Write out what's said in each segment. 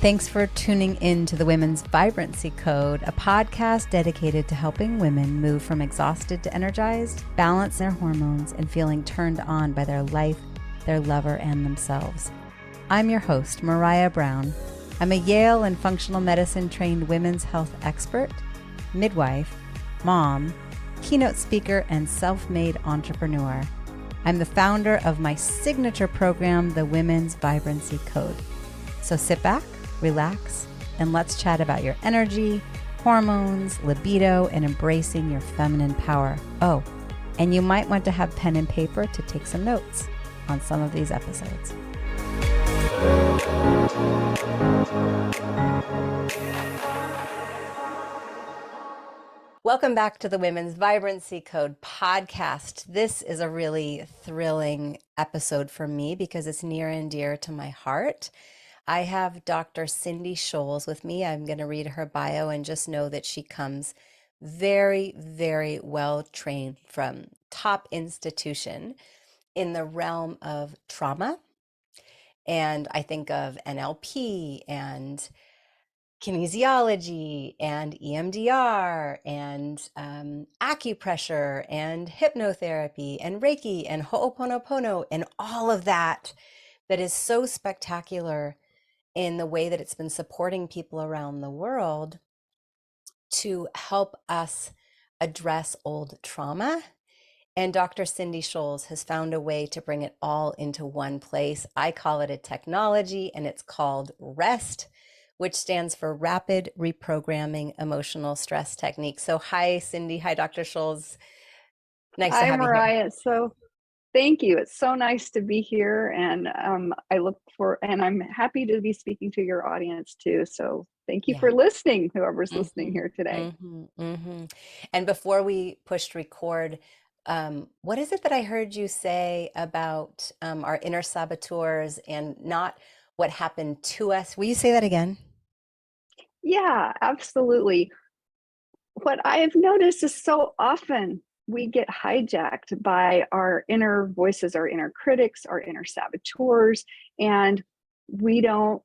Thanks for tuning in to the Women's Vibrancy Code, a podcast dedicated to helping women move from exhausted to energized, balance their hormones, and feeling turned on by their life, their lover, and themselves. I'm your host, Maraya Brown. I'm a Yale and functional medicine trained women's health expert, midwife, mom, keynote speaker, and self-made entrepreneur. I'm the founder of my signature program, the Women's Vibrancy Code. So sit back, relax, and let's chat about your energy, hormones, libido, and embracing your feminine power. Oh, and you might want to have pen and paper to take some notes on some of these episodes. Welcome back to the Women's Vibrancy Code podcast. This is a really thrilling episode for me because it's near and dear to my heart. I have Dr. Cindy Sholes with me. I'm going to read her bio and just know that she comes very, very well trained from top institution in the realm of trauma. And I think of NLP and kinesiology and EMDR and acupressure and hypnotherapy and Reiki and Ho'oponopono and all of that is so spectacular in the way that it's been supporting people around the world to help us address old trauma. And Dr. Cindy Sholes has found a way to bring it all into one place. I call it a technology, and it's called rREST, which stands for Rapid Reprogramming Emotional Stress Technique. So hi, Cindy. Hi, Dr. Sholes. Nice to have you here. Hi, Maraya. So thank you. It's so nice to be here. And I'm happy to be speaking to your audience too. So thank you for listening, whoever's listening here today. And before we pushed record, what is it that I heard you say about our inner saboteurs and not what happened to us? Will you say that again? Yeah, absolutely. What I have noticed is so often we get hijacked by our inner voices, our inner critics, our inner saboteurs, and we don't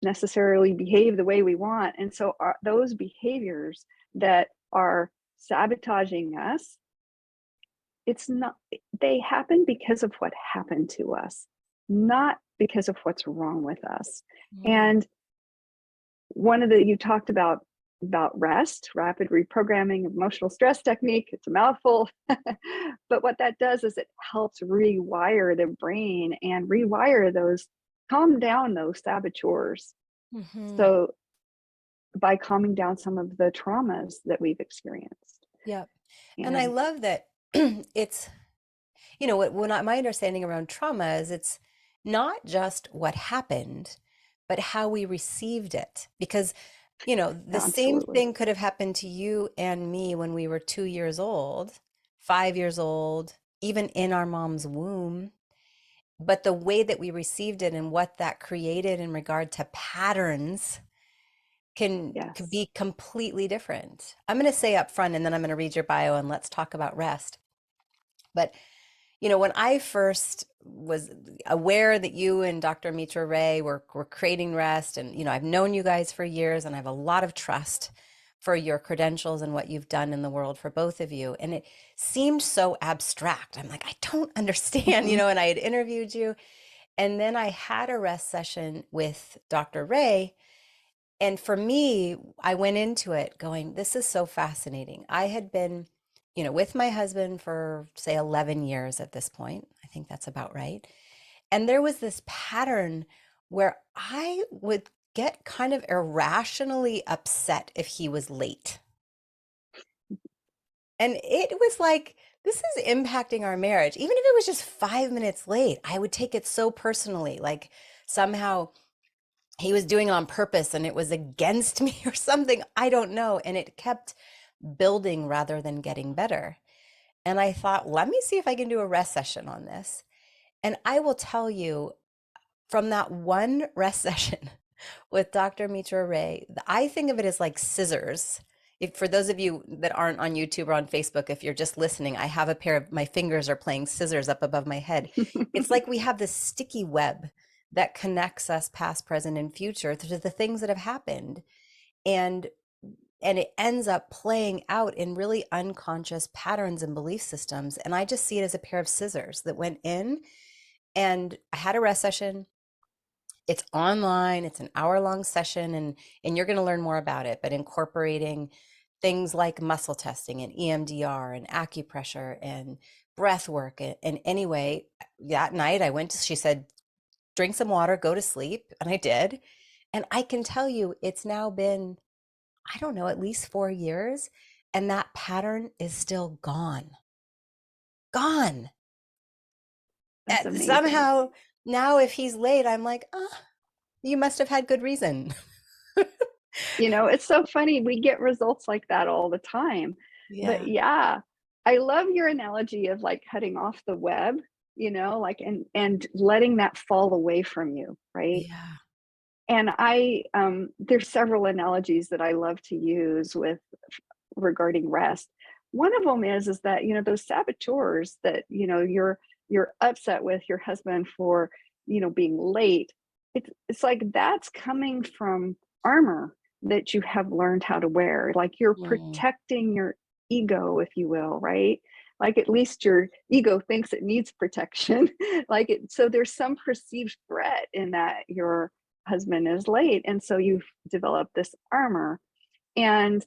necessarily behave the way we want. And so those behaviors that are sabotaging us, they happen because of what happened to us, not because of what's wrong with us. And you talked about rest, rapid reprogramming emotional stress technique. It's a mouthful, but what that does is it helps rewire the brain and calm down those saboteurs. So by calming down some of the traumas that we've experienced. Yep. And I love that it's, my understanding around trauma is it's not just what happened, but how we received it. Because, the same thing could have happened to you and me when we were 2 years old, 5 years old, even in our mom's womb. But the way that we received it and what that created in regard to patterns can be completely different. I'm going to say up front, and then I'm going to read your bio and let's talk about rest. But when I first was aware that you and Dr. Mitra Ray were creating rest, and, I've known you guys for years and I have a lot of trust for your credentials and what you've done in the world for both of you. And it seemed so abstract. I'm like, I don't understand, and I had interviewed you. And then I had a rest session with Dr. Ray. And for me, I went into it going, this is so fascinating. I had been with my husband for, say, 11 years at this point. I think that's about right. And there was this pattern where I would get kind of irrationally upset if he was late. And it was like, this is impacting our marriage. Even if it was just 5 minutes late, I would take it so personally, like somehow he was doing it on purpose and it was against me or something. I don't know. And it kept building rather than getting better. And I thought, let me see if I can do a rest session on this. And I will tell you, from that one rest session with Dr. Mitra Ray, I think of it as like scissors. For those of you that aren't on YouTube or on Facebook, if you're just listening, I have a pair of my fingers are playing scissors up above my head. It's like we have this sticky web that connects us past, present, and future to the things that have happened. And it ends up playing out in really unconscious patterns and belief systems. And I just see it as a pair of scissors that went in, and I had a rest session. It's online, it's an hour-long session, and you're going to learn more about it, but incorporating things like muscle testing and EMDR and acupressure and breath work. And anyway, that night I went to, she said, drink some water, go to sleep. And I did. And I can tell you, it's now been, I don't know, at least 4 years. And that pattern is still gone. Gone. That's amazing. Somehow now, if he's late, I'm like, oh, you must have had good reason. You know, it's so funny. We get results like that all the time. But Yeah. yeah, I love your analogy of like cutting off the web, you know, like and letting that fall away from you, right? Yeah. And I there's several analogies that I love to use with regarding rest. One of them is that, you know, those saboteurs that, you know, you're upset with your husband for, you know, being late. It's like that's coming from armor that you have learned how to wear. Like you're Mm, protecting your ego, if you will, right? Like at least your ego thinks it needs protection. Like it, so there's some perceived threat in that your husband is late. And so you've developed this armor. And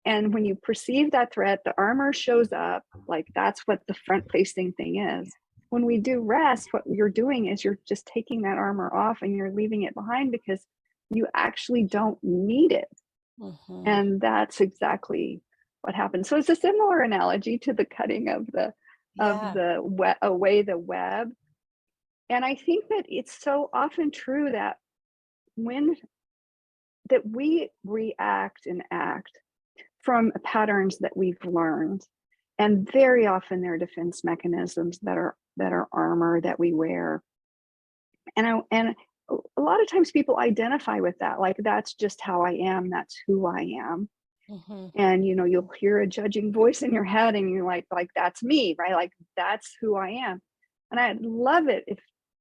when you perceive that threat, the armor shows up. Like that's what the front facing thing is. When we do rest, what you're doing is you're just taking that armor off and you're leaving it behind because you actually don't need it. mhm. And that's exactly what happens. So it's a similar analogy to the cutting of Yeah. away the web. And I think that it's so often true that when that we react and act from patterns that we've learned, and very often they're defense mechanisms that are armor that we wear. And a lot of times people identify with that, like that's just how I am, that's who I am. Mhm. And you know, you'll hear a judging voice in your head and you're like that's me, right? Like that's who I am. And I'd love it if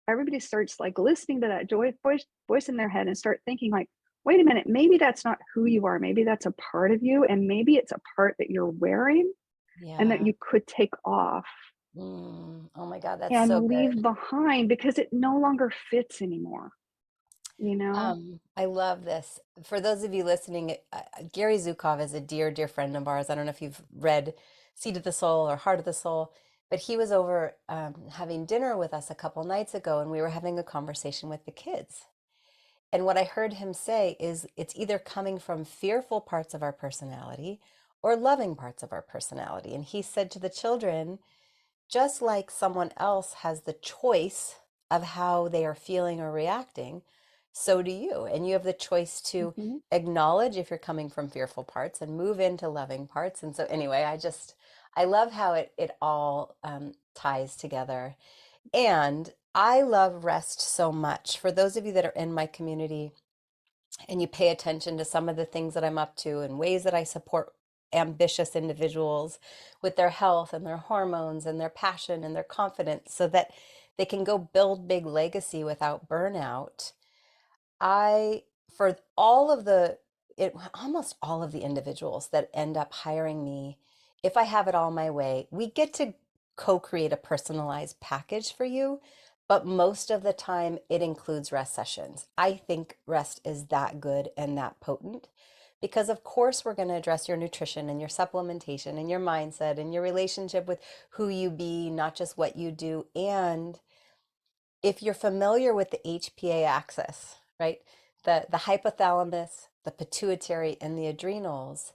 everybody starts like listening to that voice in their head and start thinking like, wait a minute, maybe that's not who you are, maybe that's a part of you, and maybe it's a part that you're wearing and that Yeah. you could take off Oh my God, that's so and good. leave behind because it no longer fits anymore, you know? I love this. For those of you listening, Gary Zukov is a dear, dear friend of ours. I don't know if you've read Seed of the Soul or Heart of the Soul, but he was over having dinner with us a couple nights ago, and we were having a conversation with the kids. And what I heard him say is it's either coming from fearful parts of our personality or loving parts of our personality. And he said to the children, just like someone else has the choice of how they are feeling or reacting, so do you. And you have the choice to Mhm. acknowledge if you're coming from fearful parts and move into loving parts. And so, anyway, I love how it all ties together. And I love rest so much. For those of you that are in my community, and you pay attention to some of the things that I'm up to and ways that I support ambitious individuals with their health and their hormones and their passion and their confidence so that they can go build big legacy without burnout. I, for all of almost all of the individuals that end up hiring me, if I have it all my way, we get to co-create a personalized package for you. But most of the time, it includes rest sessions. I think rest is that good and that potent because, of course, we're going to address your nutrition and your supplementation and your mindset and your relationship with who you be, not just what you do. And if you're familiar with the HPA axis, right? The hypothalamus, the pituitary, and the adrenals,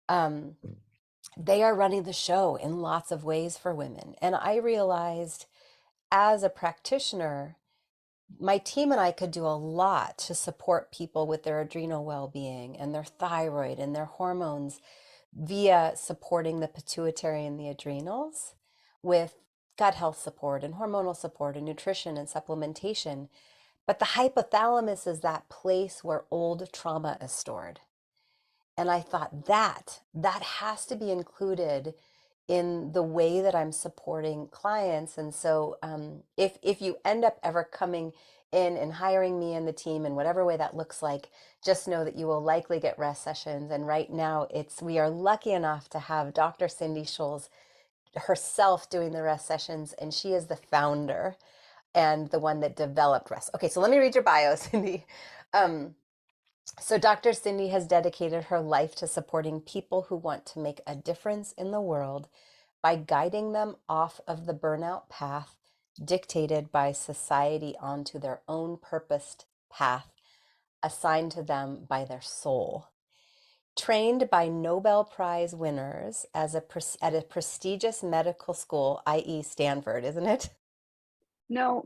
um, they are running the show in lots of ways for women. And I realized as a practitioner, my team and I could do a lot to support people with their adrenal well-being and their thyroid and their hormones via supporting the pituitary and the adrenals with gut health support and hormonal support and nutrition and supplementation. But the hypothalamus is that place where old trauma is stored. And I thought that has to be included in the way that I'm supporting clients. And so if you end up ever coming in and hiring me and the team in whatever way that looks like, just know that you will likely get rest sessions. And right now we are lucky enough to have Dr. Cindy Sholes herself doing the rest sessions, and she is the founder and the one that developed rest. Okay, so let me read your bio, Cindy. Um, so Dr. Cindy has dedicated her life to supporting people who want to make a difference in the world by guiding them off of the burnout path dictated by society onto their own purposed path assigned to them by their soul. Trained by Nobel Prize winners at a prestigious medical school, i.e. Stanford, isn't it? No,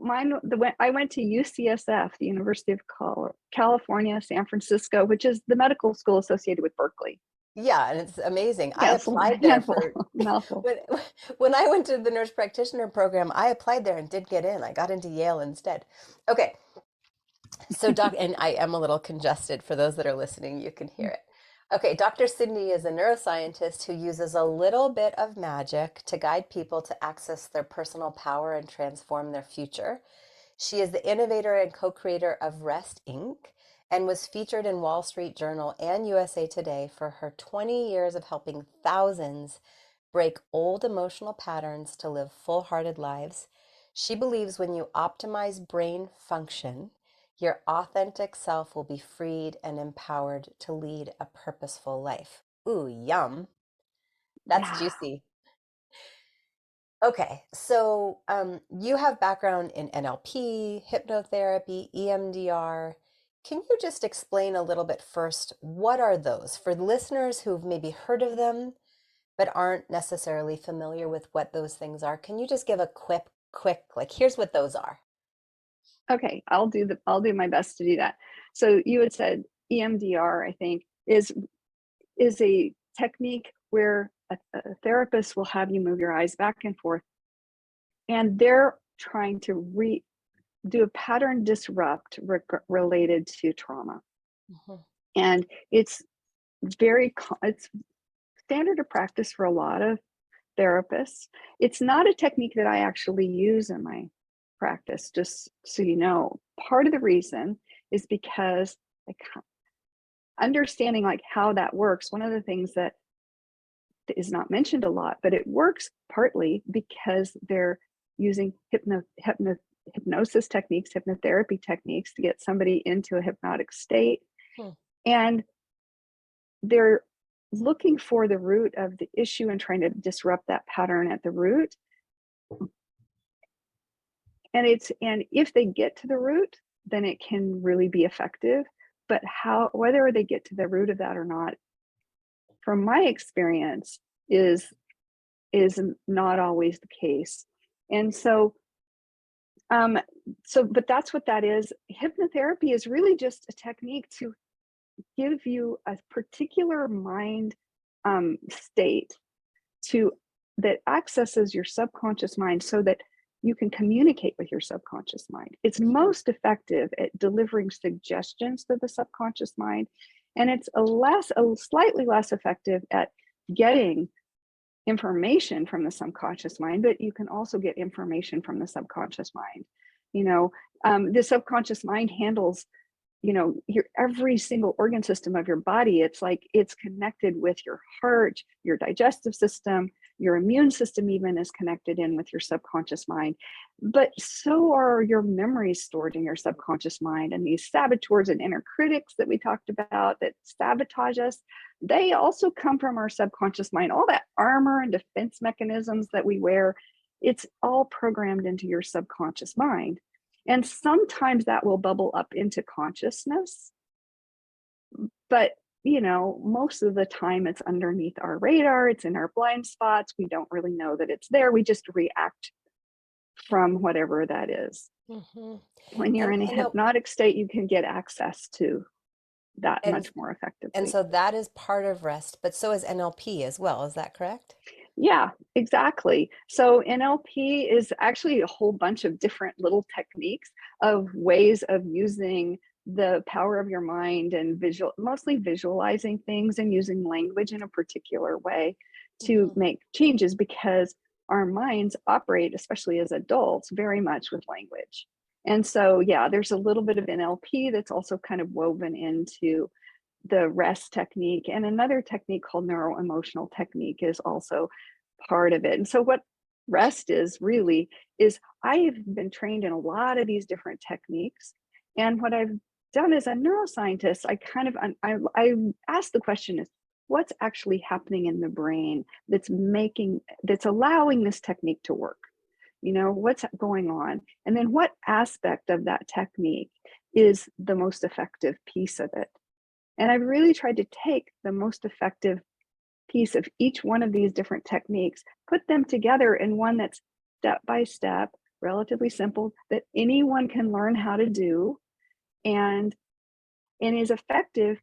I went to UCSF, the University of California, San Francisco, which is the medical school associated with Berkeley. Yeah, and it's amazing. I Yes, a applied there handful, for mouthful. when when I went to the nurse practitioner program, I applied there and did get in. I got into Yale instead. Okay. So and I am a little congested for those that are listening, you can hear it. Okay, Dr. Cindy is a neuroscientist who uses a little bit of magic to guide people to access their personal power and transform their future. She is the innovator and co-creator of rREST Inc. and was featured in Wall Street Journal and USA Today for her 20 years of helping thousands break old emotional patterns to live full-hearted lives. She believes when you optimize brain function, your authentic self will be freed and empowered to lead a purposeful life. Ooh, yum. That's Yeah. juicy. Okay, so you have background in NLP, hypnotherapy, EMDR. Can you just explain a little bit first, what are those for listeners who've maybe heard of them but aren't necessarily familiar with what those things are? Can you just give a quick, like, here's what those are? Okay, I'll do my best to do that. So you had said EMDR, I think, is a technique where a therapist will have you move your eyes back and forth, and they're trying to do a pattern disrupt related to trauma. Mhm. And it's it's standard of practice for a lot of therapists. It's not a technique that I actually use in my practice, just so you know. Part of the reason is because like understanding like how that works. One of the things that is not mentioned a lot, but it works partly because they're using hypnosis techniques, hypnotherapy techniques to get somebody into a hypnotic state. Hmm. And they're looking for the root of the issue and trying to disrupt that pattern at the root. And if they get to the root, then it can really be effective. But whether they get to the root of that or not, from my experience, is not always the case. And but that's what that is. Hypnotherapy is really just a technique to give you a particular mind state that accesses your subconscious mind so that you can communicate with your subconscious mind. It's most effective at delivering suggestions to the subconscious mind, and it's a slightly less effective at getting information from the subconscious mind, but you can also get information from the subconscious mind. The subconscious mind handles your every single organ system of your body. It's like it's connected with your heart, your digestive system, your immune system even is connected in with your subconscious mind. But so are your memories stored in your subconscious mind, and these saboteurs and inner critics that we talked about that sabotage us, they also come from our subconscious mind. All that armor and defense mechanisms that we wear, it's all programmed into your subconscious mind. And sometimes that will bubble up into consciousness, but most of the time it's underneath our radar, it's in our blind spots. We don't really know that it's there. We just react from whatever that is. Mm-hmm. When you're And in a hypnotic state, you can get access to that and much more and effectively. so that is part of rest, but so is NLP as well. Is that correct? Yeah, exactly. So NLP is actually a whole bunch of different little techniques of ways of using the power of your mind and mostly visualizing things and using language in a particular way to Mm-hmm. make changes, because our minds operate, especially as adults, very much with language. And so, yeah, there's a little bit of NLP that's also kind of woven into the rest technique. And another technique called neuro emotional technique is also part of it. And so, what rest is really is I've been trained in a lot of these different techniques. And what I've done as a neuroscientist, I kind of I ask the question is what's actually happening in the brain that's allowing this technique to work? You know, what's going on? And then what aspect of that technique is the most effective piece of it? And I've really tried to take the most effective piece of each one of these different techniques, put them together in one that's step by step, relatively simple, that anyone can learn how to do and is effective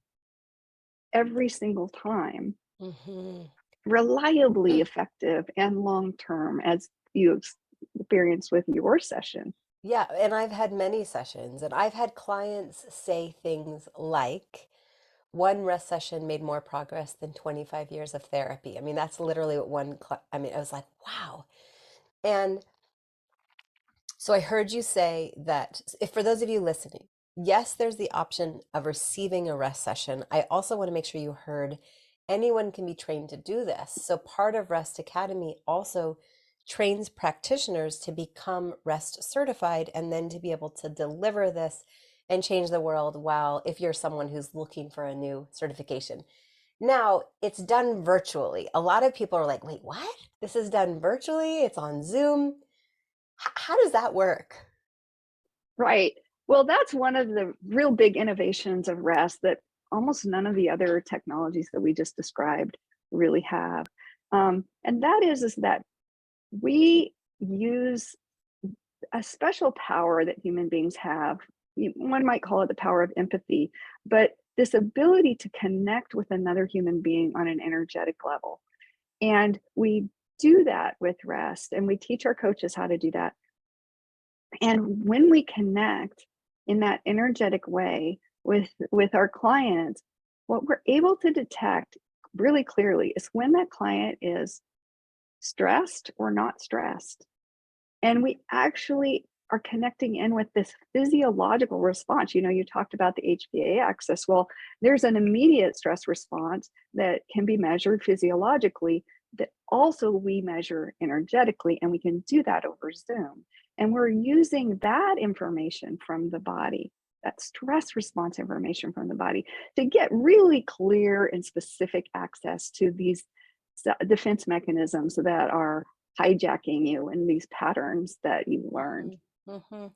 every single time, Hmm. reliably effective and long term as you experience with your session. Yeah, and I've had many sessions, and I've had clients say things like, one rest session made more progress than 25 years of therapy. I mean, that's literally what I mean, I was like, wow. And so I heard you say that if for those of you listening, yes, there's the option of receiving a rest session. I also want to make sure you heard anyone can be trained to do this. So part of Rest Academy also trains practitioners to become rest certified and then to be able to deliver this and change the world while if you're someone who's looking for a new certification. Now, it's done virtually. A lot of people are like, wait, what? This is done virtually? It's on Zoom. How does that work? Right. Well, that's one of the real big innovations of rest that almost none of the other technologies that we just described really have. And that is that we use a special power that human beings have. One might call it the power of empathy, but this ability to connect with another human being on an energetic level. And we do that with rest, and we teach our coaches how to do that. And when we connect in that energetic way with our clients, what we're able to detect really clearly is when that client is stressed or not stressed. And we actually are connecting in with this physiological response. You know, you talked about the HPA axis. Well, there's an immediate stress response that can be measured physiologically that also we measure energetically, and we can do that over Zoom. And we're using that information from the body, that stress response information from the body, to get really clear and specific access to these defense mechanisms that are hijacking you in these patterns that you learned. Mhm, mhm.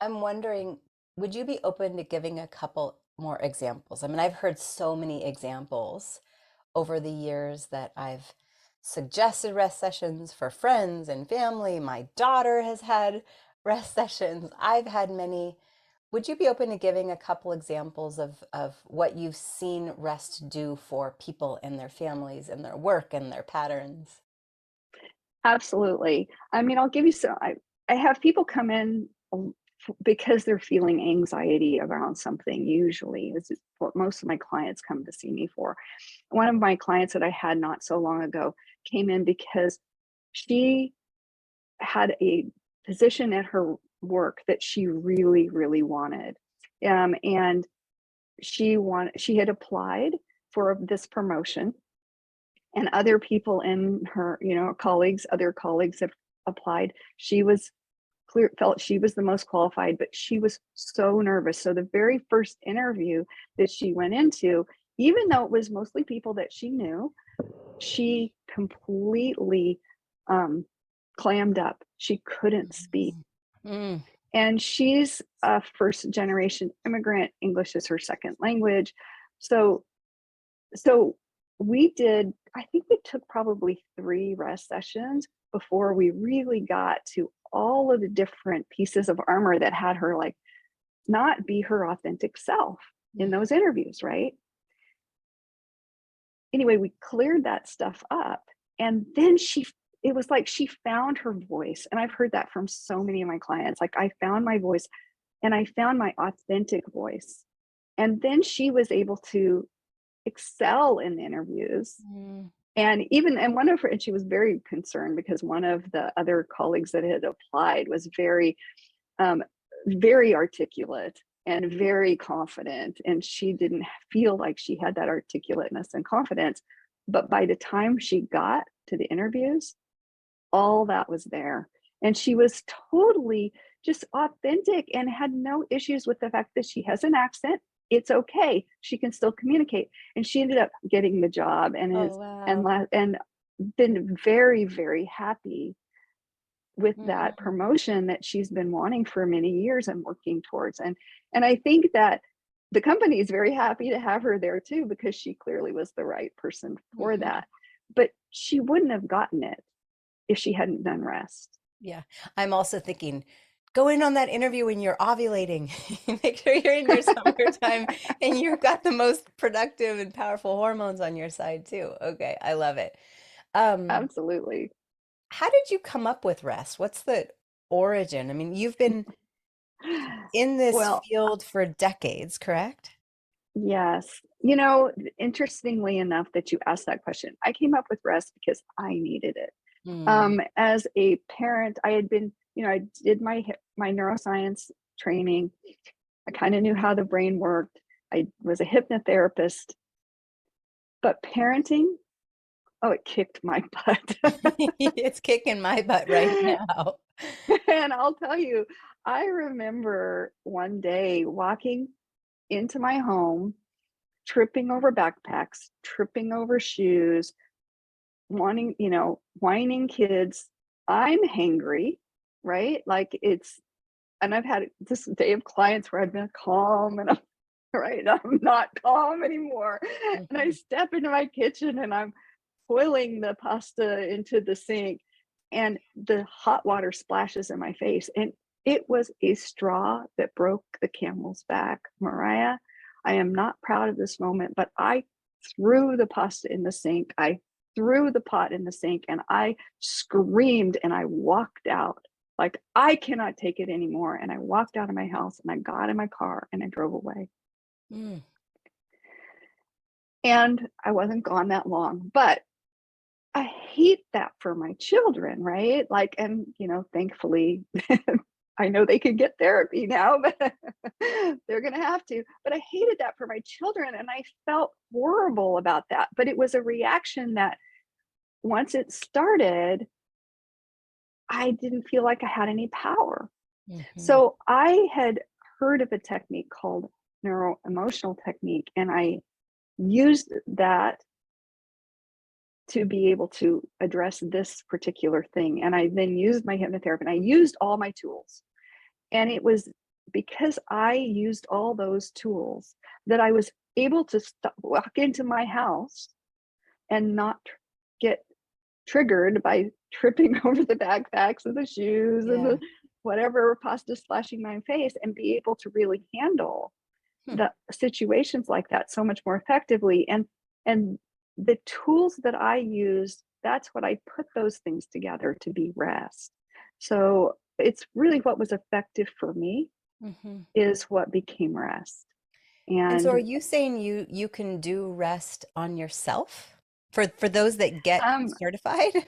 I'm wondering, would you be open to giving a couple more examples? I mean, I've heard so many examples over the years that I've suggested rest sessions for friends and family. My daughter has had rest sessions. I've had many. Would you be open to giving a couple examples of what you've seen rest do for people and their families and their work and their patterns? Absolutely. I mean, I'll give you some. I have people come in because they're feeling anxiety around something. Usually, this is what most of my clients come to see me for. One of my clients that I had not so long ago came in because she had a position at her work that she really, really wanted. And she had applied for this promotion, and other people in her, you know, other colleagues have applied. She was felt she was the most qualified, but she was so nervous. So the very first interview that she went into, even though it was mostly people that she knew, she completely um, clammed up. She couldn't speak. Mhm. Mm. And she's a first generation immigrant. English is her second language. So so we did, I think we took probably 3 rest sessions before we really got to all of the different pieces of armor that had her, like, not be her authentic self in those interviews, right? Anyway, we cleared that stuff up, and then it was like she found her voice, and I've heard that from so many of my clients, like, "I found my voice, and I found my authentic voice." And then she was able to excel in the interviews. Mm. And one of her and she was very concerned because one of the other colleagues that had applied was very um, very articulate and very confident. And she didn't feel like she had that articulateness and confidence. But by the time she got to the interviews, all that was there. And she was totally just authentic and had no issues with the fact that she has an accent. It's okay. She can still communicate. And she ended up getting the job Oh, wow. and been very, very happy with that Mhm, promotion that she's been wanting for many years and working towards. And I think that the company is very happy to have her there too, because she clearly was the right person for mhm. that. But she wouldn't have gotten it if she hadn't done rest. Yeah. I'm also thinking, go in on that interview when you're ovulating. Make sure you're in your summertime and you've got the most productive and powerful hormones on your side too. Okay, I love it. Um, Absolutely. how did you come up with rest? What's the origin? I mean, you've been in this Well, field for decades, correct? yes. Interestingly enough that you asked that question, I came up with rest because I needed it. Mm, As a parent, I had been, I did my neuroscience training. I kind of knew how the brain worked. I was a hypnotherapist, but parenting, oh, it kicked my butt. it's kicking my butt right now. And I'll tell you, I remember one day walking into my home, tripping over backpacks, tripping over shoes, whining kids. I'm hangry, right? Like and I've had this day of clients where I've been calm and I'm right. I'm not calm anymore. And I Mhm. step into my kitchen and I'm boiling the pasta into the sink and the hot water splashes in my face. And it was a straw that broke the camel's back. Mariah, I am not proud of this moment, but I threw the pasta in the sink. I threw the pot in the sink and I screamed and I walked out. Like, I cannot take it anymore. And I walked out of my house and I got in my car and I drove away. Mm. And I wasn't gone that long, but I hate that for my children, right? Like, and thankfully, I know they can get therapy now, but they're going to have to. But I hated that for my children, and I felt horrible about that. But it was a reaction that once it started, I didn't feel like I had any power. Mhm. So I had heard of a technique called neuro emotional technique, and I used that to be able to address this particular thing. And I then used my hypnotherapy and I used all my tools. And it was because I used all those tools that I was able to walk into my house and not get triggered by tripping over the backpacks and the shoes and the Yeah. whatever pasta splashing my face and be able to really handle Hmm. the situations like that so much more effectively. And the tools that I used, that's what I put those things together to be rest. So it's really what was effective for me Mhm. is what became rest. And so are And you saying you can do rest on yourself for those that get um, certified?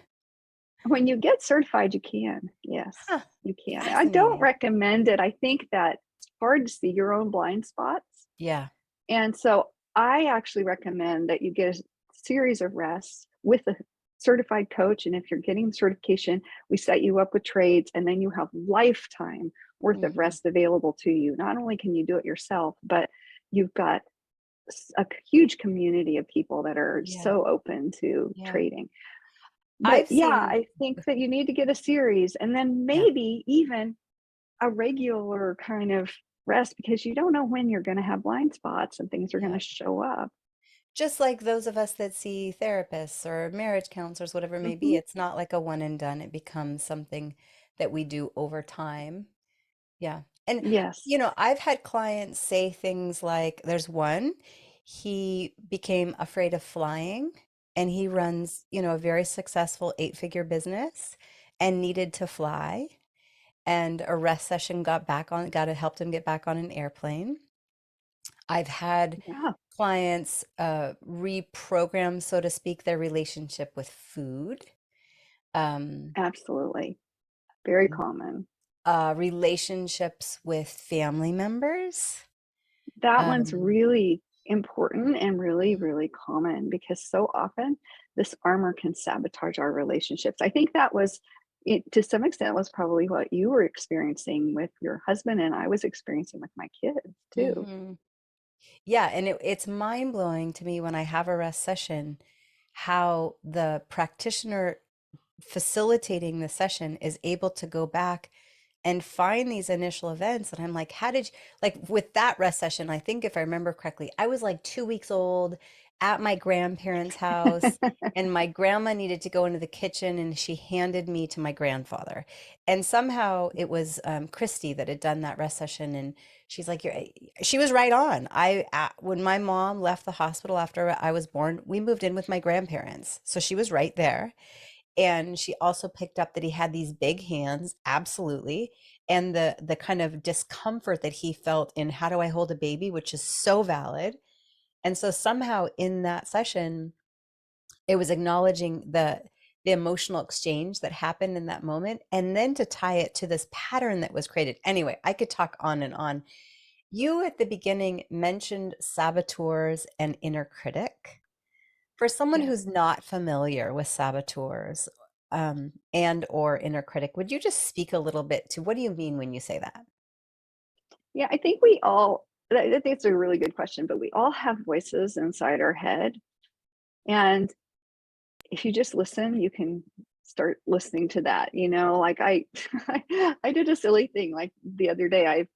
when you get certified, you can. Yes, Huh. you can. I don't Fascinating. recommend it. I think that it's hard to see your own blind spots. Yeah. And so I actually recommend that you get a series of rests with a certified coach. And if you're getting certification, we set you up with trades, and then you have lifetime worth of Mhm. rest available to you. Not only can you do it yourself, but you've got a huge community of people that are Yeah. so open to Yeah. trading. But I've yeah, seen I think that you need to get a series and then yeah. maybe even a regular kind of rest, because you don't know when you're going to have blind spots and things are going Yeah. to show up. Just like those of us that see therapists or marriage counselors, whatever it may be, Mhm. it's not like a one and done. It becomes something that we do over time. Yeah. And, Yes. I've had clients say things like there's one, he became afraid of flying and he runs, a very successful 8-figure business and needed to fly. And a rest session got it helped him get back on an airplane. I've had Yeah, clients reprogram, so to speak, their relationship with food. Um, absolutely. Very common. Relationships with family members. That one's Um, really important and really, really common because so often this armor can sabotage our relationships. I think that was it, to some extent, was probably what you were experiencing with your husband, and I was experiencing with my kids too. mhm. Yeah, and it's mind blowing to me when I have a rest session, how the practitioner facilitating the session is able to go back and find these initial events. And I'm like, how did you, like with that rest session, I think if I remember correctly, I was like 2 weeks old at my grandparents' house, and my grandma needed to go into the kitchen and she handed me to my grandfather. And somehow it was Christy that had done that rest session. And she's like, she was right on. When my mom left the hospital after I was born, we moved in with my grandparents. So she was right there. And she also picked up that he had these big hands, absolutely, and the kind of discomfort that he felt in how do I hold a baby, which is so valid. And so somehow in that session, it was acknowledging the emotional exchange that happened in that moment, and then to tie it to this pattern that was created. Anyway, I could talk on and on. You at the beginning mentioned saboteurs and inner critic. For someone Yes. who's not familiar with saboteurs, and or inner critic, would you just speak a little bit to what do you mean when you say that? Yeah, I think we all, I think it's a really good question, but we all have voices inside our head. And if you just listen, you can start listening to that. Like I did a silly thing like the other day. I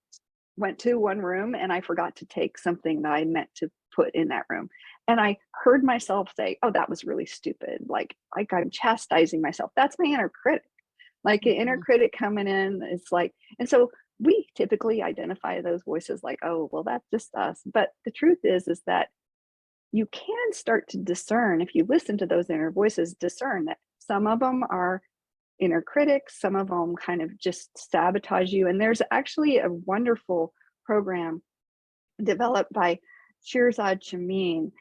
went to one room and I forgot to take something that I meant to put in that room. And I heard myself say, "Oh, that was really stupid." Like I'm chastising myself. That's my inner critic. Like an inner Mhm. critic coming in, it's like, and so we typically identify those voices like, "Oh, well, that's just us." But the truth is that you can start to discern if you listen to those inner voices, discern that some of them are inner critics, some of them kind of just sabotage you. And there's actually a wonderful program developed by Shirzad Chamine,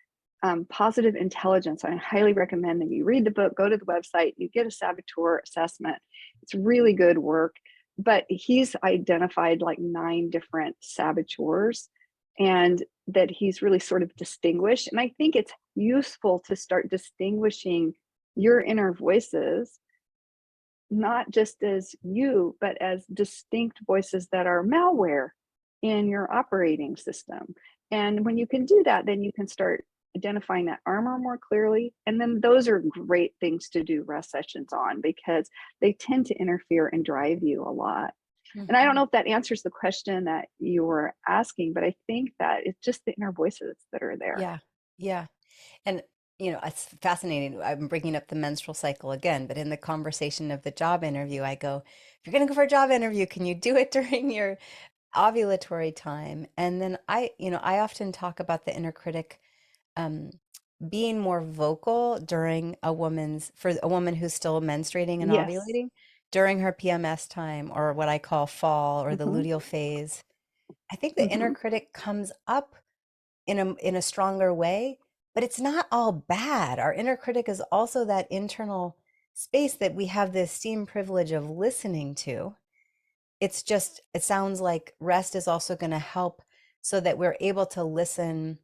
Positive Intelligence. I highly recommend that you read the book, go to the website, you get a saboteur assessment. It's really good work. But he's identified like 9 different saboteurs and that he's really sort of distinguished. And I think it's useful to start distinguishing your inner voices not just as you, but as distinct voices that are malware in your operating system. And when you can do that, then you can start identifying that armor more clearly. And then those are great things to do rest sessions on because they tend to interfere and drive you a lot. And I don't know Mhm. if that answers the question that you were asking, but I think that it's just the inner voices that are there. Yeah. Yeah. And it's fascinating. I'm bringing up the menstrual cycle again, but in the conversation of the job interview, I go, if you're going to go for a job interview, can you do it during your ovulatory time? And then I often talk about the inner critic um, being more vocal during for a woman who's still menstruating and Yes. ovulating during her PMS time, or what I call fall, or the Hmm. luteal phase. I think the inner Hmm. critic comes up in a stronger way, but it's not all bad. Our inner critic is also that internal space that we have the esteemed privilege of listening to. It's just, it sounds like rest is also going to help so that we're able to listen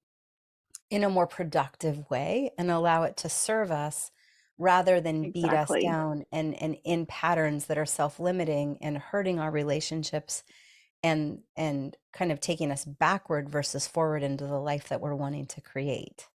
in a more productive way and allow it to serve us rather than beat us Exactly. down and in patterns that are self-limiting and hurting our relationships and kind of taking us backward versus forward into the life that we're wanting to create.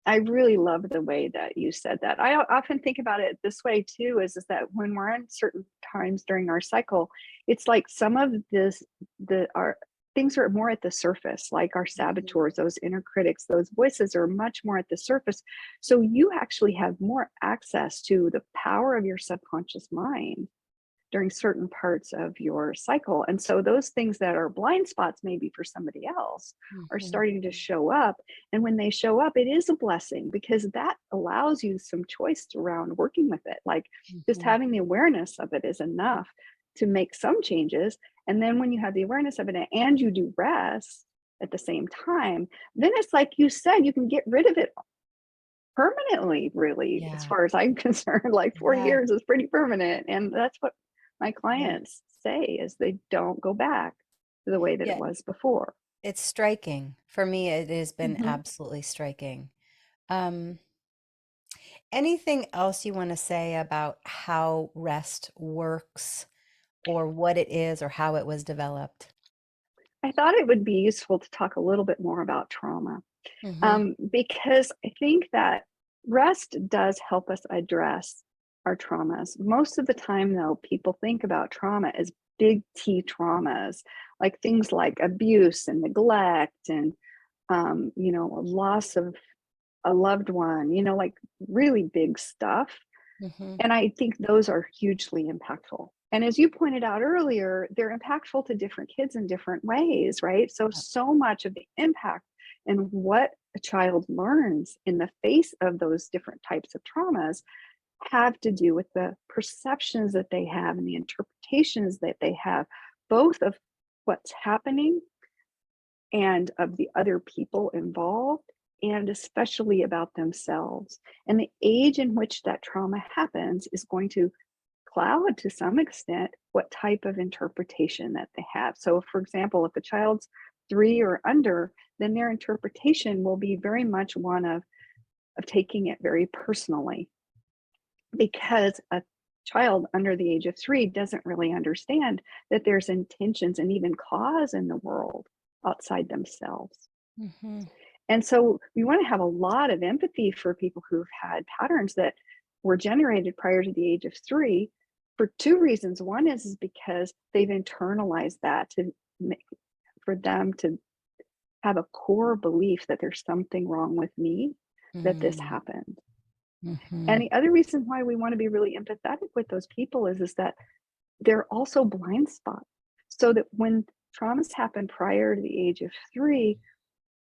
I really love the way that you said that. I often think about it this way too, is that when we're in certain times during our cycle, it's like some of this the our things are more at the surface, like our Mhm. saboteurs, those inner critics, those voices are much more at the surface. So you actually have more access to the power of your subconscious mind during certain parts of your cycle. And so those things that are blind spots, maybe for somebody else, are Mhm. starting to show up. And when they show up, it is a blessing because that allows you some choice around working with it. Like just Mhm. having the awareness of it is enough to make some changes. And then when you have the awareness of it and you do rest at the same time, then it's like you said, you can get rid of it permanently, really, as Yeah. far as I'm concerned. Like 40 Yeah. years is pretty permanent. And that's what my Yeah. clients say is they don't go back to the way that it Yeah, was before. it's striking. For me, it has been Mhm. absolutely striking. Um, Anything else you want to say about how rest works or what it is or how it was developed? I thought it would be useful to talk a little bit more about trauma, Mm-hmm. because I think that rest does help us address our traumas. Most of the time, though, people think about trauma as big T traumas, like things like abuse and neglect and, a loss of a loved one, like really big stuff. Mm-hmm. And I think those are hugely impactful. And as you pointed out earlier, they're impactful to different kids in different ways, right? So much of the impact and what a child learns in the face of those different types of traumas have to do with the perceptions that they have and the interpretations that they have, both of what's happening and of the other people involved, and especially about themselves. And the age in which that trauma happens is going to cloud to some extent what type of interpretation that they have. So, for example, if a child's 3 or under, then their interpretation will be very much one of taking it very personally, because a child under the age of 3 doesn't really understand that there's intentions and even cause in the world outside themselves. Mm-hmm. And so we want to have a lot of empathy for people who've had patterns that were generated prior to the age of 3 for 2 reasons. One is because they've internalized that to make, for them to have a core belief that there's something wrong with me, that this happened. Mm-hmm. And the other reason why we want to be really empathetic with those people is that they're also blind spots. So that when traumas happen prior to the age of 3,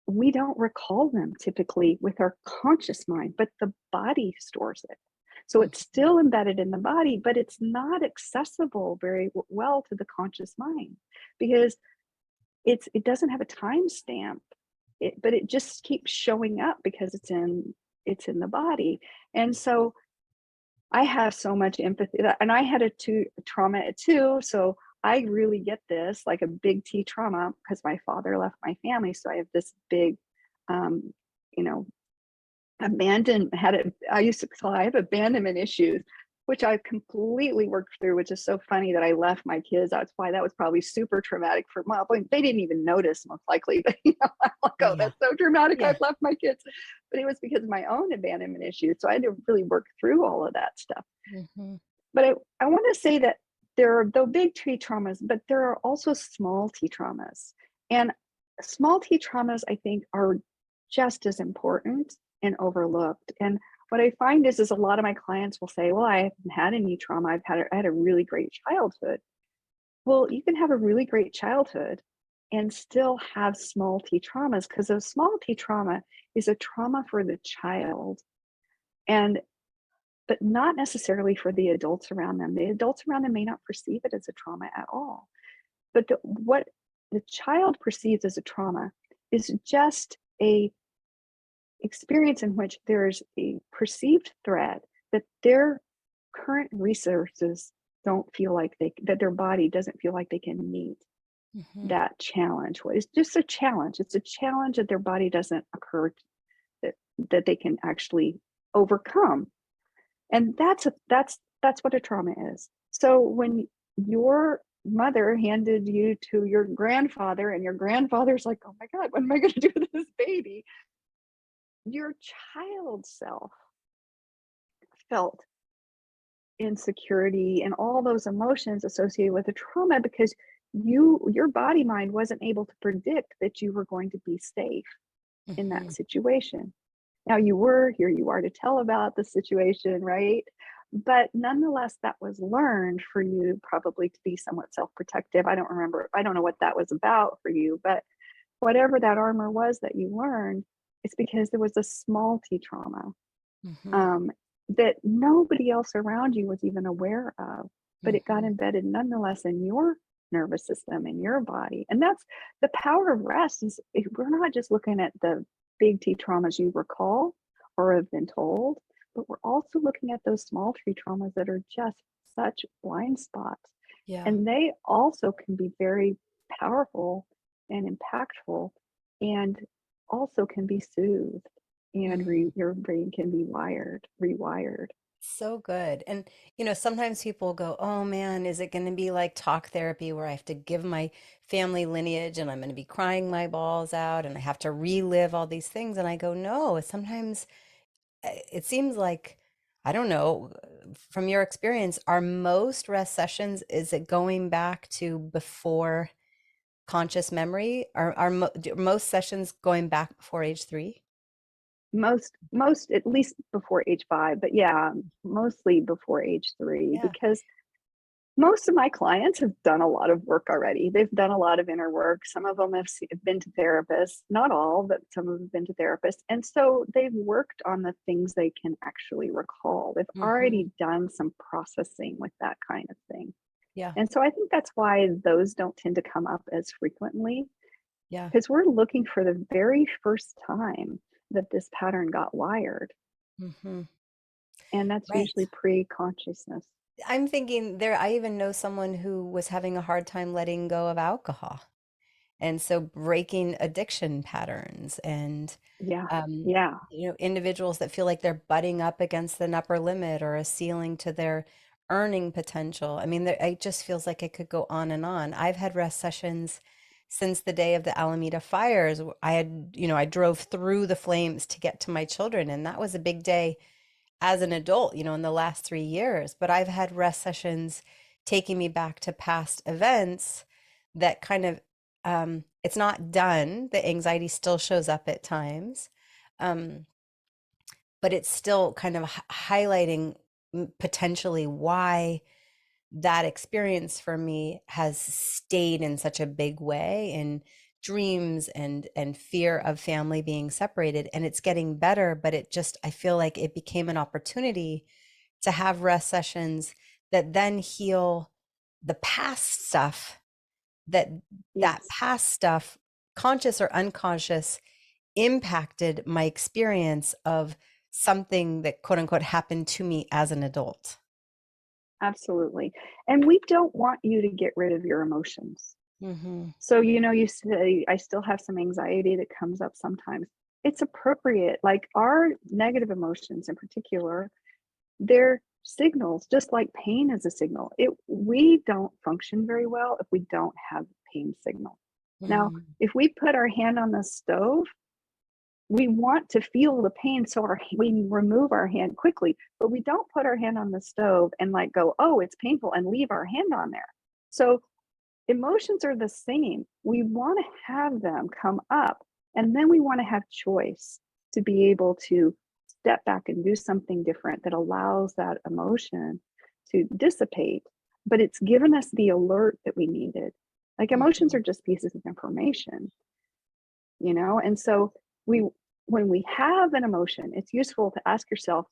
we don't recall them typically with our conscious mind, but the body stores it. So it's Mm-hmm. still embedded in the body, but it's not accessible very well to the conscious mind, because it doesn't have a timestamp. But it just keeps showing up because it's in the body. And so I have so much empathy, and I had trauma at 2, so I really get this, like a big T trauma, because my father left my family, so I have this big, um, you know, I used to call I have abandonment issues, which I've completely worked through, which is so funny that I left my kids. That's why that was probably super traumatic for mom. But they didn't even notice, most likely. But I'm like, oh, Yeah. that's so dramatic. Yeah. I've left my kids. But it was because of my own abandonment issues. So I had to really work through all of that stuff. Mm-hmm. But I want to say that there are the big T traumas, but there are also small T traumas. And small T traumas, I think, are just as important and overlooked. And what I find is a lot of my clients will say, well, I haven't had any trauma. I had a really great childhood. Well, you can have a really great childhood and still have small T traumas, because a small T trauma is a trauma for the child. And but not necessarily for the adults around them. The adults around them may not perceive it as a trauma at all. But what the child perceives as a trauma is just a experience in which there's a perceived threat that their current resources don't feel like that their body doesn't feel like they can meet Mm-hmm. that challenge. Well, it's just a challenge. It's a challenge that their body doesn't occur that they can actually overcome. And that's what a trauma is. So when your mother handed you to your grandfather and your grandfather's like, oh my God, what am I going to do with this baby? Your child self felt insecurity and all those emotions associated with the trauma, because your body mind wasn't able to predict that you were going to be safe in Mm-hmm. that situation. Now here you are to tell about the situation, right? But nonetheless, that was learned for you probably to be somewhat self-protective. I don't know what that was about for you, but whatever that armor was that you learned, it's because there was a small T trauma, Mm-hmm. um, that nobody else around you was even aware of, but it got Mm-hmm. embedded nonetheless in your nervous system, in your body. And that's the power of rest. We're not just looking at the big T traumas you recall or have been told, but we're also looking at those small T traumas that are just such blind spots. Yeah. And they also can be very powerful and impactful, and also can be soothed, and Mhm. your brain can be rewired. So good. And, sometimes people go, oh man, is it going to be like talk therapy where I have to give my family lineage and I'm going to be crying my balls out and I have to relive all these things? And I go, no, sometimes it seems like, I don't know, from your experience, are most rest sessions, is it going back to before conscious memory? Do most sessions going back before age 3? Most at least before age 5, but yeah, mostly before age 3, Yeah. because most of my clients have done a lot of work already. They've done a lot of inner work. Some of them have been to therapists, not all, but some of them have been to therapists. And so they've worked on the things they can actually recall. They've Hmm. already done some processing with that kind of thing. Yeah. And so I think that's why those don't tend to come up as frequently, Yeah. because we're looking for the very first time that this pattern got wired. Hmm. And that's Right. usually pre consciousness. I'm thinking there, I even know someone who was having a hard time letting go of alcohol. And so breaking addiction patterns and, Yeah. um, Yeah. individuals that feel like they're butting up against an upper limit or a ceiling to their earning potential. I mean, it just feels like it could go on and on. I've had rest sessions since the day of the Alameda fires. I drove through the flames to get to my children, and that was a big day as an adult, in the last 3 years. But I've had rest sessions taking me back to past events that kind of, it's not done. The anxiety still shows up at times. Um, but it's still kind of highlighting potentially why that experience for me has stayed in such a big way in dreams and fear of family being separated. And it's getting better, but I feel like it became an opportunity to have rest sessions that then heal the past stuff, that Yes. past stuff, conscious or unconscious, impacted my experience of something that quote unquote happened to me as an adult. Absolutely. And we don't want you to get rid of your emotions. Hmm. So, you say, I still have some anxiety that comes up sometimes. It's appropriate. Like our negative emotions in particular, they're signals, just like pain is a signal. We don't function very well if we don't have pain signal. Now, Hmm. if we put our hand on the stove, we want to feel the pain, so we remove our hand quickly, but we don't put our hand on the stove and like go, oh, it's painful, and leave our hand on there. So emotions are the same. We want to have them come up, and then we want to have choice to be able to step back and do something different that allows that emotion to dissipate. But it's given us the alert that we needed. Like emotions Hmm. are just pieces of information. And so we when we have an emotion, it's useful to ask yourself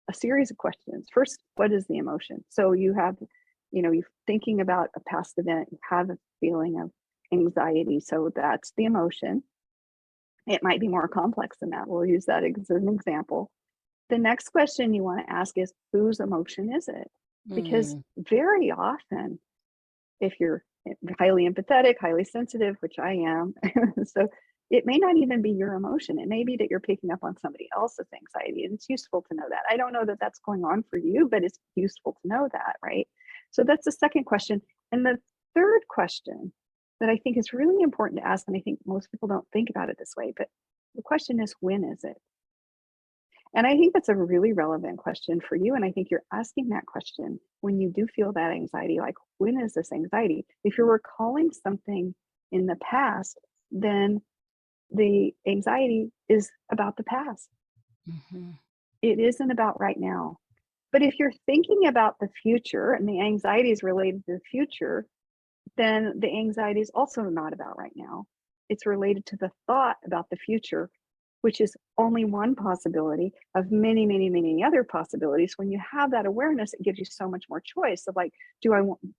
a series of questions. First, what is the emotion? So you're thinking about a past event, you have a feeling of anxiety. So that's the emotion. It might be more complex than that. We'll use that as an example. The next question you want to ask is, whose emotion is it? Because Hmm. very often, if you're highly empathetic, highly sensitive, which I am, so it may not even be your emotion. It may be that you're picking up on somebody else's anxiety. And it's useful to know that. I don't know that that's going on for you, but it's useful to know that, right? So that's the second question. And the third question that I think is really important to ask, and I think most people don't think about it this way, but the question is, when is it? And I think that's a really relevant question for you. And I think you're asking that question when you do feel that anxiety, like, when is this anxiety? If you're recalling something in the past, then the anxiety is about the past. Hmm. It isn't about right now. But if you're thinking about the future and the anxiety is related to the future, then the anxiety is also not about right now. It's related to the thought about the future, which is only one possibility of many, many, many other possibilities. When you have that awareness, it gives you so much more choice of like,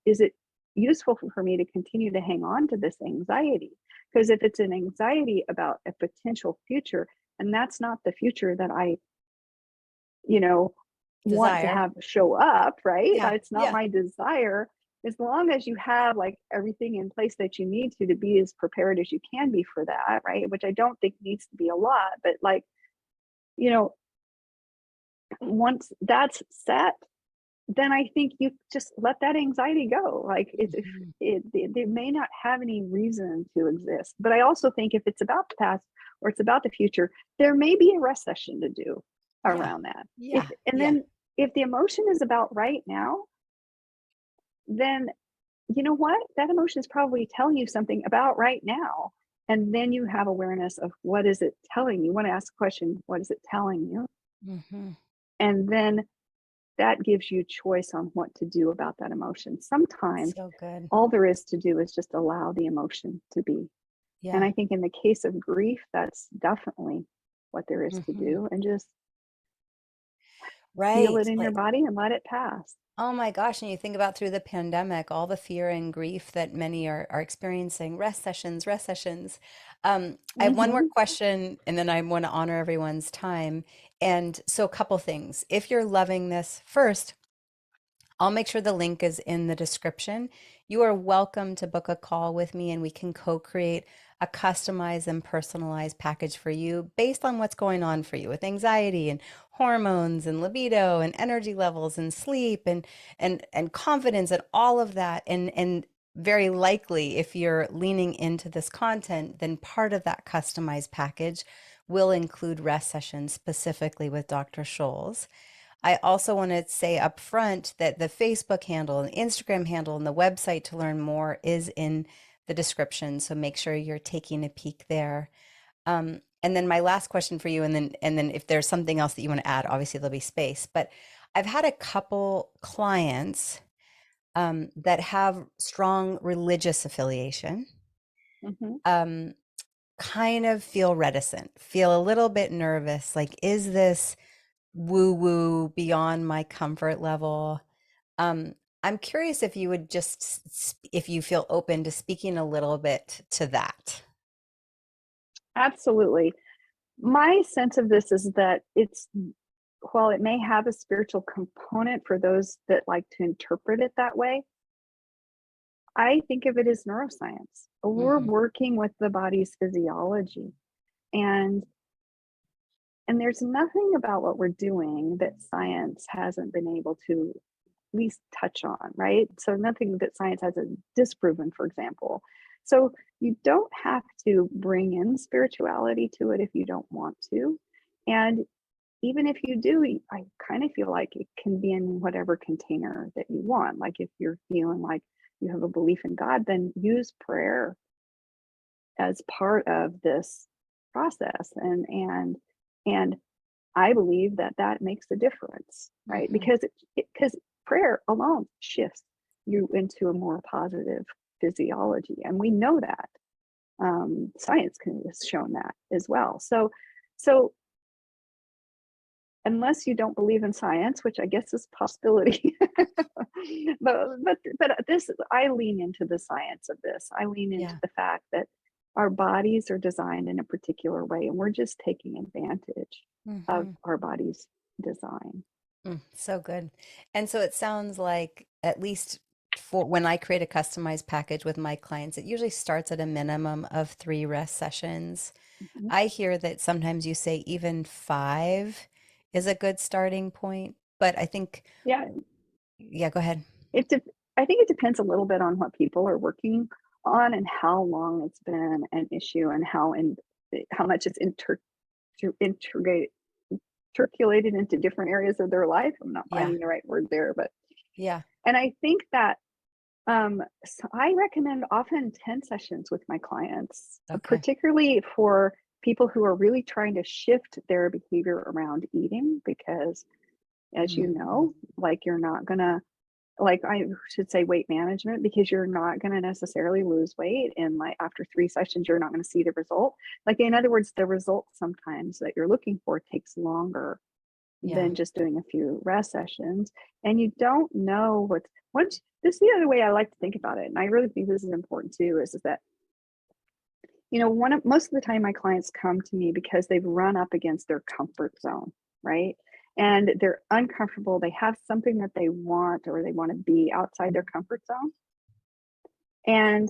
is it useful for me to continue to hang on to this anxiety? Because if it's an anxiety about a potential future, and that's not the future that I, you know, want to Desire. have show up, right? Yeah. It's not Yeah. my desire. as long as you have like everything in place that you need to be as prepared as you can be for that, right? Which I don't think needs to be a lot, but like, you know, once that's set, then I think you just let that anxiety go. Like Mhm. they may not have any reason to exist. But I also think if it's about the past or it's about the future, there may be a rest session to do Yeah. around that. If Yeah. and Yeah. then if the emotion is about right now, then you know what? That emotion is probably telling you something about right now. And then you have awareness of what is it telling you. You want to ask the question, what is it telling you? Hmm. And then that gives you choice on what to do about that emotion. Sometimes So good. all there is to do is just allow the emotion to be. And Yeah. I think in the case of grief, that's definitely what there is to Hmm. do, and just feel Right. it in your Like, body and let it pass. oh my gosh. And you think about through the pandemic, all the fear and grief that many are experiencing, rest sessions, rest sessions. I have one more Hmm. question and then I want to honor everyone's time. And so, a couple things. If you're loving this, first, I'll make sure the link is in the description. You are welcome to book a call with me and we can co-create a customized and personalized package for you based on what's going on for you with anxiety and hormones and libido and energy levels and sleep and confidence and all of that. And very likely if you're leaning into this content, then part of that customized package will include rest sessions specifically with Dr. Scholes. I also want to say up front that the Facebook handle and the Instagram handle and the website to learn more is in the description. So make sure you're taking a peek there. And then my last question for you, and then if there's something else that you want to add, obviously there'll be space. But I've had a couple clients that have strong religious affiliation, Hmm. um, kind of feel reticent, feel a little bit nervous. Like, is this woo woo beyond my comfort level? Um, I'm curious if you would if you feel open to speaking a little bit to that. Absolutely. My sense of this is that it's, while it may have a spiritual component for those that like to interpret it that way, I think of it as neuroscience. We're Hmm. working with the body's physiology. And there's nothing about what we're doing that science hasn't been able to at least touch on, right? So nothing that science hasn't disproven, for example. So you don't have to bring in spirituality to it if you don't want to. And even if you do, I kind of feel like it can be in whatever container that you want. Like if you're feeling like you have a belief in God, then use prayer as part of this process. And I believe that that makes a difference, right? Hmm. Because prayer alone shifts you into a more positive physiology, and we know that. Science has shown that as well. So unless you don't believe in science, which I guess is a possibility, but this, I lean into the science of this. I lean into Yeah. the fact that our bodies are designed in a particular way, and we're just taking advantage of Hmm. our body's design. So good. And so it sounds like, at least for when I create a customized package with my clients, it usually starts at a minimum of 3 rest sessions. Mhm. I hear that sometimes you say even 5 is a good starting point, but I think, Yeah, yeah, go ahead. it. I think it depends a little bit on what people are working on and how long it's been an issue and how much it's integrated circulated into different areas of their life. I'm not Yeah. finding the right word there, but Yeah. and I think that so I recommend often 10 sessions with my clients, Okay. particularly for people who are really trying to shift their behavior around eating, because as you Mhm. know, like you're not gonna, like I should say weight management, because you're not going to necessarily lose weight and like after 3 sessions you're not going to see the result. Like in other words, the result sometimes that you're looking for takes longer Yeah. than just doing a few rest sessions. And you don't know what's once this is the other way I like to think about it. And I really think this is important too, is that, you know, most of the time my clients come to me because they've run up against their comfort zone, right? and they're uncomfortable. They have something that they want, or they want to be outside their comfort zone. And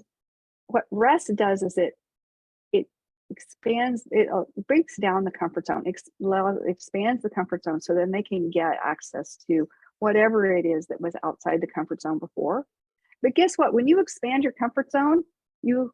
what rest does is it expands, it breaks down the comfort zone, expands the comfort zone, so then they can get access to whatever it is that was outside the comfort zone before. But guess what? When you expand your comfort zone, you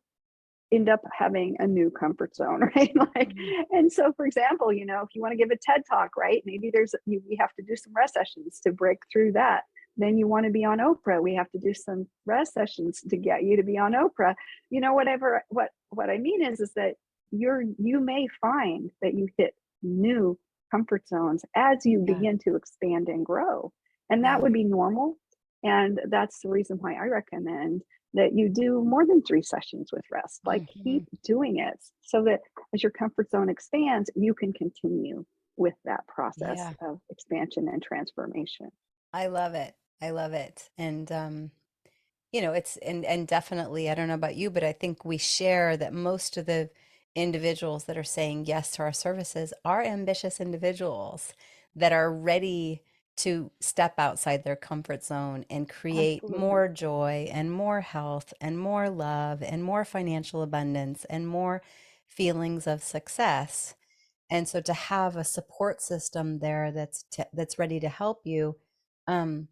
end up having a new comfort zone, right? Like, and so for example, if you want to give a TED talk, right? Maybe we have to do some rest sessions to break through that. Then you want to be on Oprah, we have to do some rest sessions to get you to be on Oprah. Whatever, what I mean is that you may find that you hit new comfort zones as you Yeah. begin to expand and grow. And that Yeah. would be normal. And that's the reason why I recommend that you do more than 3 sessions with rest. Like, keep Mhm. doing it so that as your comfort zone expands, you can continue with that process Yeah. of expansion and transformation. I love it. I love it. And it's and definitely, I don't know about you, but I think we share that most of the individuals that are saying yes to our services are ambitious individuals that are ready to step outside their comfort zone and create Absolutely. more joy and more health and more love and more financial abundance and more feelings of success. And so to have a support system there that's ready to help you, um,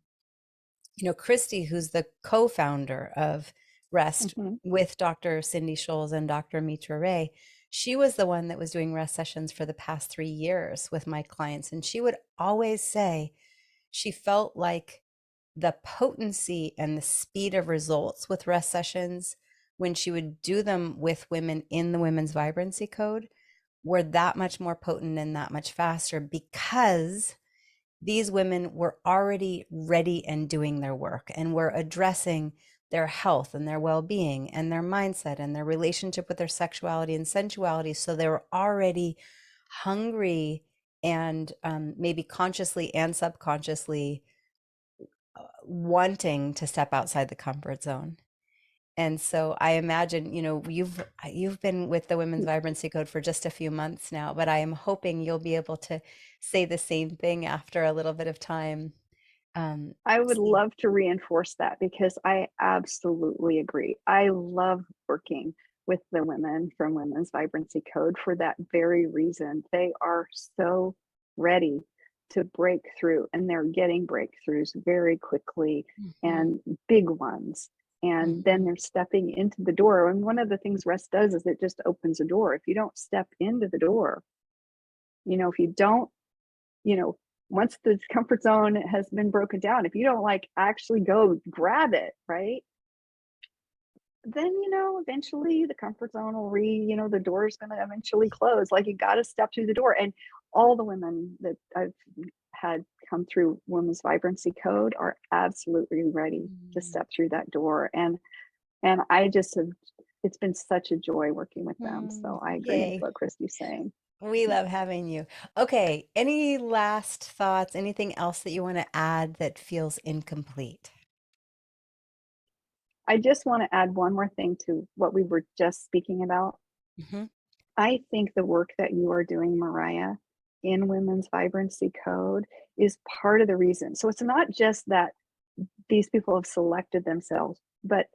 Christy, who's the co-founder of Rest Hmm. with Dr. Cindy Sholes and Dr. Mitra Ray, she was the one that was doing rest sessions for the past 3 years with my clients. And she would always say she felt like the potency and the speed of results with rest sessions when she would do them with women in the Women's Vibrancy Code were that much more potent and that much faster because these women were already ready and doing their work and were addressing their health and their well-being and their mindset and their relationship with their sexuality and sensuality. So they were already hungry and maybe consciously and subconsciously wanting to step outside the comfort zone. And so I imagine, you've been with the Women's Vibrancy Code for just a few months now, but I am hoping you'll be able to say the same thing after a little bit of time. I would See, love to reinforce that because I absolutely agree. I love working with the women from Women's Vibrancy Code for that very reason. They are so ready to break through, and they're getting breakthroughs very quickly, mhm, and big ones. And then mhm. they're stepping into the door. And one of the things rest does is it just opens a door. If you don't step into the door, if you don't, you know, once the comfort zone has been broken down, if you don't like actually go grab it, right? Then, eventually the comfort zone will the door is going to eventually close. Like, you got to step through the door. And all the women that I've had come through Women's Vibrancy Code are absolutely ready to Mm, step through that door. And I just have, it's been such a joy working with them. So I agree with Yay. what Christy's saying. We love having you. Okay, any last thoughts? Anything else that you want to add that feels incomplete? I just want to add one more thing to what we were just speaking about. Hmm. I think the work that you are doing, Maraya, in Women's Vibrancy Code is part of the reason. So it's not just that these people have selected themselves, but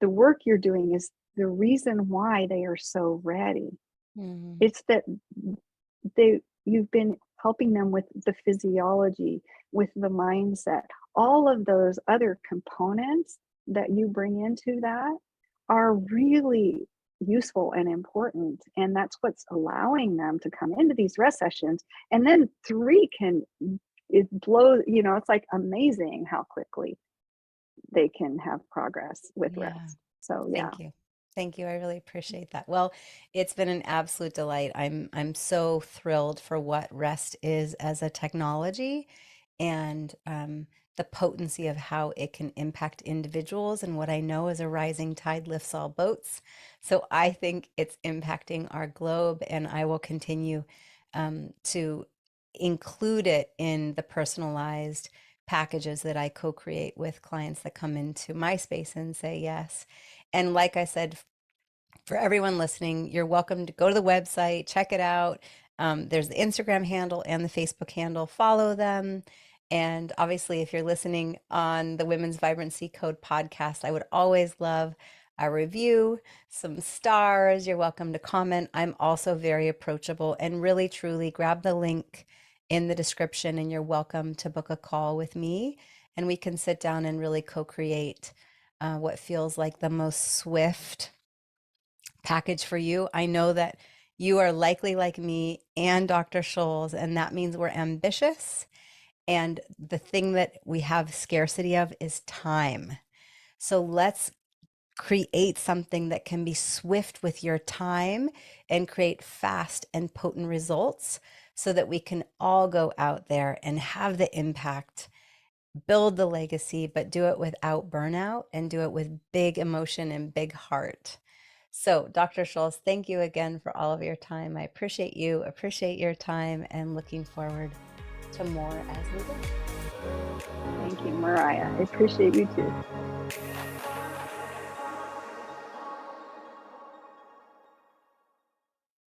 the work you're doing is the reason why they are so ready. Hmm. It's that you've been helping them with the physiology, with the mindset, all of those other components that you bring into that are really useful and important, and that's what's allowing them to come into these rest sessions. And then 3 can, it blows, it's like amazing how quickly they can have progress with Yeah. rest. So yeah. Thank you. Thank you. I really appreciate that. Well, it's been an absolute delight. I'm so thrilled for what REST is as a technology and the potency of how it can impact individuals. And what I know is a rising tide lifts all boats. So I think it's impacting our globe, and I will continue to include it in the personalized packages that I co-create with clients that come into my space and say yes. And like I said, for everyone listening, you're welcome to go to the website, check it out. There's the Instagram handle and the Facebook handle. Follow them. And obviously, if you're listening on the Women's Vibrancy Code podcast, I would always love a review, some stars. You're welcome to comment. I'm also very approachable, and really, truly grab the link in the description, and you're welcome to book a call with me. And we can sit down and really co create what feels like the most swift package for you. I know that you are likely like me and Dr. Sholes, and that means we're ambitious. And the thing that we have scarcity of is time. So let's create something that can be swift with your time and create fast and potent results so that we can all go out there and have the impact, build the legacy, but do it without burnout and do it with big emotion and big heart. So, Dr. Sholes, thank you again for all of your time. I appreciate you, appreciate your time, and looking forward to more as we go. Thank you, Maraya. I appreciate you too.